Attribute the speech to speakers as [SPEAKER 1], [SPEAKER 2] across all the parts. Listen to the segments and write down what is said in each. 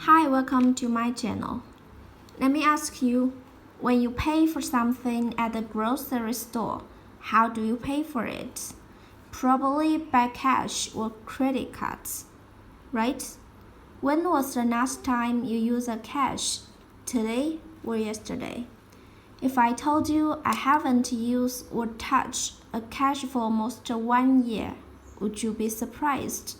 [SPEAKER 1] Hi, welcome to my channel. Let me ask you, when you pay for something at the grocery store, how do you pay for it? Probably by cash or credit cards, right? When was the last time you used a cash? Today or yesterday? If I told you I haven't used or touched a cash for almost 1 year, would you be surprised?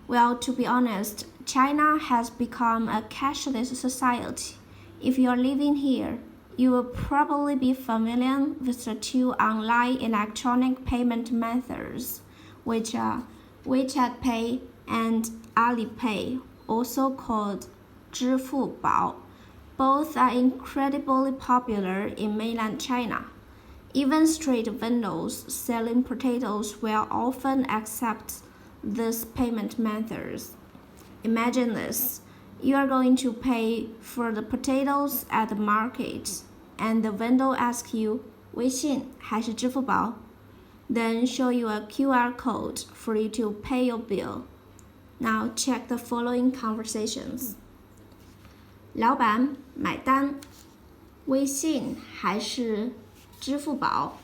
[SPEAKER 1] Well, to be honest, China has become a cashless society. If you're living here, you will probably be familiar with the two online electronic payment methods, which are WeChat Pay and Alipay, also called 支付宝. Both are incredibly popular in mainland China. Even street vendors selling potatoes will often accept these payment methods. Imagine this. You are going to pay for the potatoes at the market, and the vendor asks you, 微信还是支付宝? Then show you a QR code for you to pay your bill. Now check the following conversations. 老板，买单，微信还是支付宝？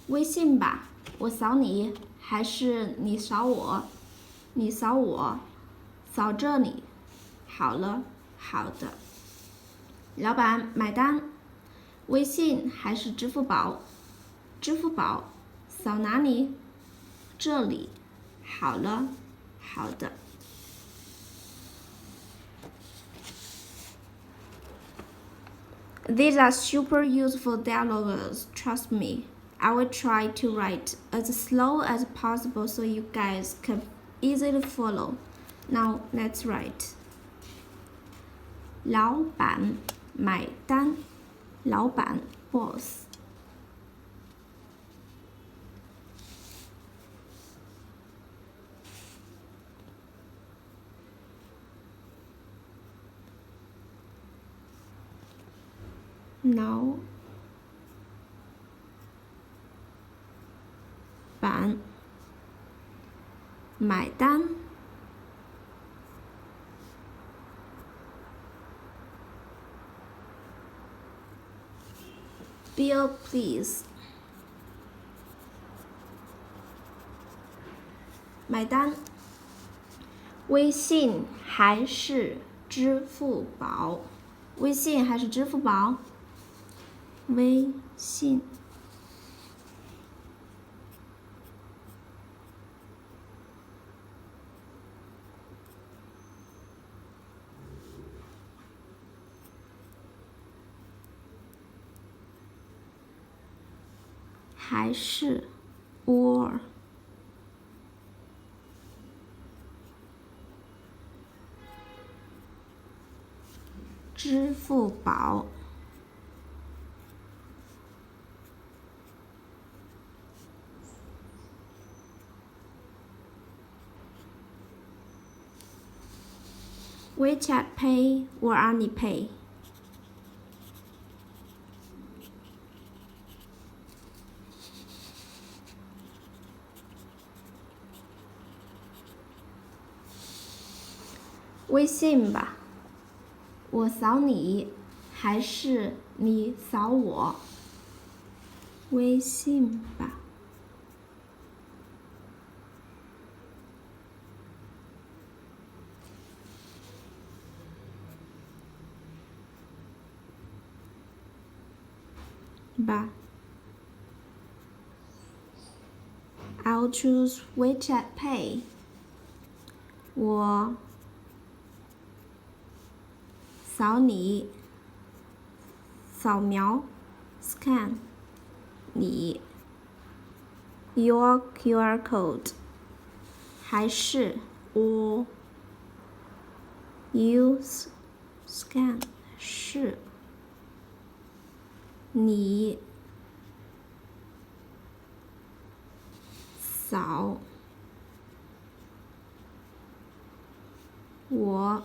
[SPEAKER 1] 微信吧，我扫你，还是你扫我？你扫我，扫这里。好了，好的。老板，买单，微信还是支付宝？支付宝，扫哪里？这里。好了，好的。These are super useful dialogues, trust me. I will try to write as slow as possible so you guys can easily follow. Now let's write. 老板买单，老板 boss. Now 板买单， Bill please 买单，微信还是支付宝？微信还是支付宝？微信。还是 or 支付宝。WeChat Pay or Alipay? 微信吧，我扫你，还是你扫我？微信吧。吧。I'll choose WeChat Pay. 我扫你，扫描 scan 你 your QR code 还是 or use scan 是你扫我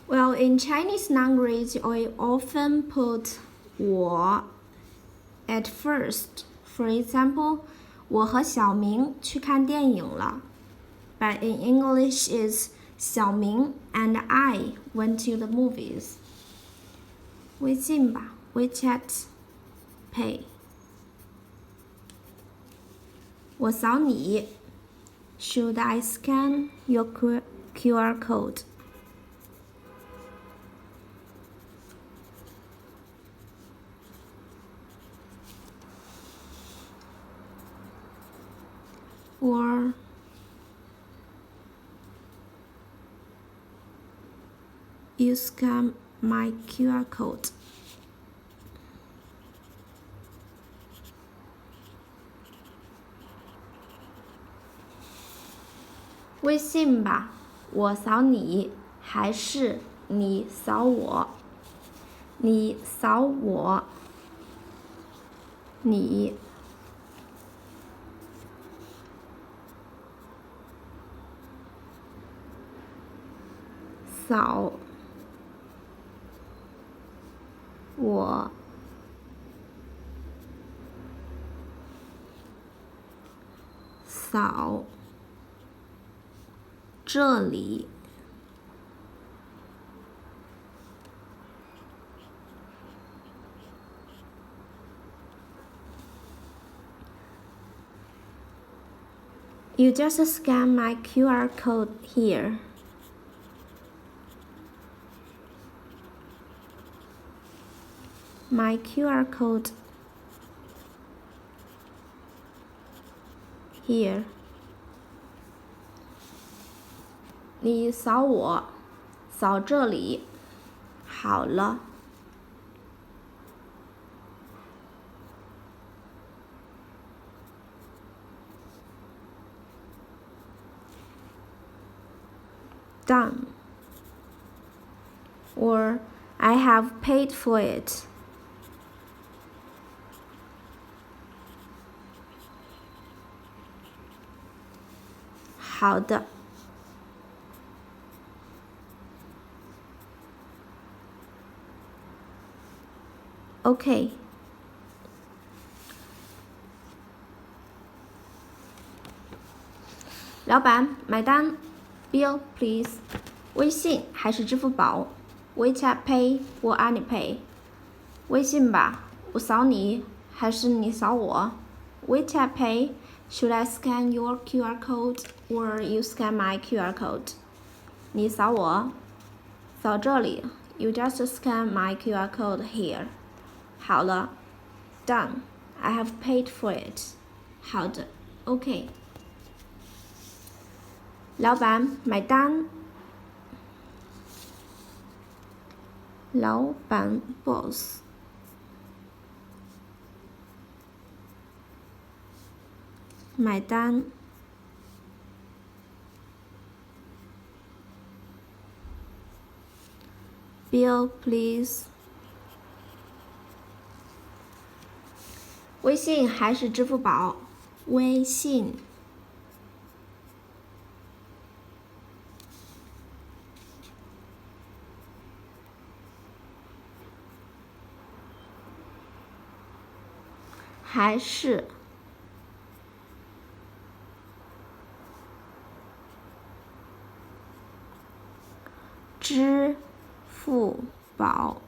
[SPEAKER 1] Well, in Chinese language, we often put 我 at first. For example, 我和小明去看电影了。But in English is 小明 and I went to the movies. 微信吧 WeChat Pay. 我扫你 Should I scan your QR code? Or you scan my QR code. 微信吧，我扫你，还是你扫我？你扫我，你扫我，扫这里。You just scan my QR code here. My QR code here. 你扫我，扫这里。好了。Done. Or I have paid for it. 好的。OK。老板，买单。Bill, please. 微信还是支付宝 ？WeChat Pay 或 Alipay？ 微信吧，我扫你，还是你扫我 ？WeChat Pay. Should I scan your QR code or you scan my QR code? 你扫我，扫这里。You just scan my QR code here. 好了 ，Done. I have paid for it. 好的 ，OK。老板，买单。老板 ，boss。买单。Bill, please. 微信还是支付宝？微信。还是支付宝。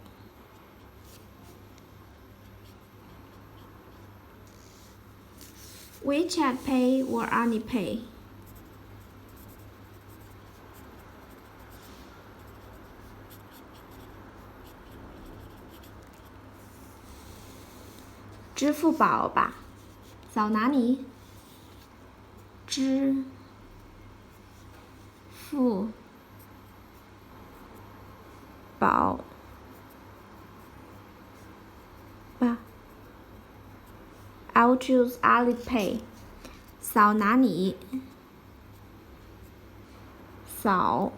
[SPEAKER 1] WeChat Pay or Alipay? 支付宝吧，扫哪里？支付宝吧。I'll choose Alipay. 扫哪里？扫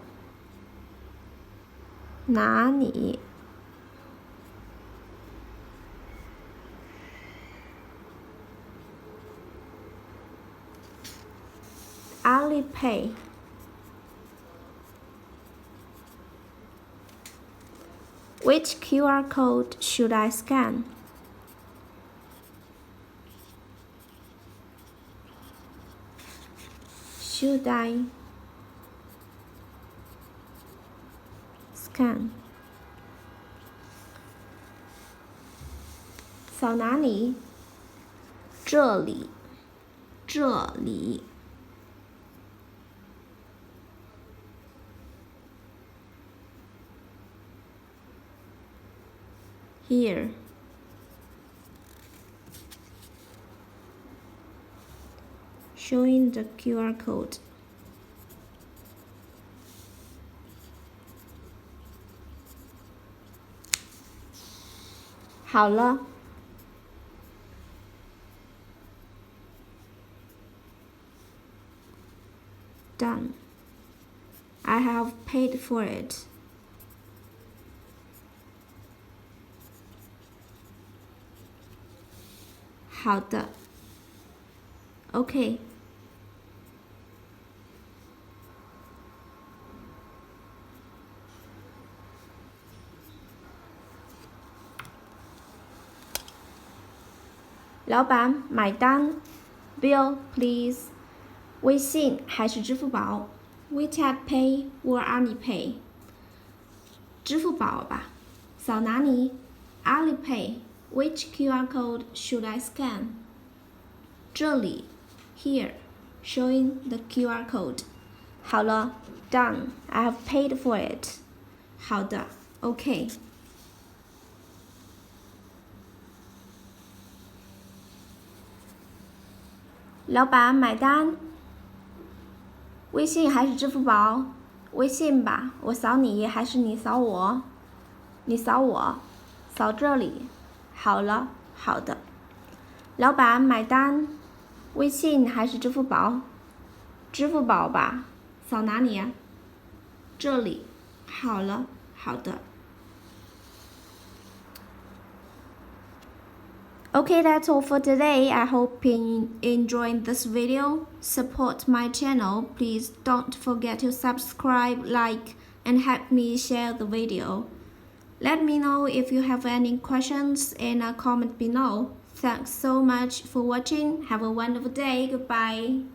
[SPEAKER 1] 哪里？Alipay. Which QR code should I scan? Should I scan? 扫哪里？这里，这里。Here. Showing the QR code. 好了。Done. I have paid for it. 好的。OK。老板，买单。Bill, please. 微信还是支付宝 ？WeChat Pay or Alipay？ 支付宝吧。扫哪里 ？Alipay. Which QR code should I scan? 这里 Here. Showing the QR code. 好了 Done. I have paid for it. 好的 OK。老板，买单。微信还是支付宝？微信吧，我扫你还是你扫我？你扫我，扫这里。好了，好的。老板，买单。微信还是支付宝？支付宝吧，扫哪里呀？这里。好了，好的。Okay, that's all for today. I hope you enjoyed this video. Support my channel. Please don't forget to subscribe, like, and help me share the video. Let me know if you have any questions in a comment below. Thanks so much for watching. Have a wonderful day. Goodbye.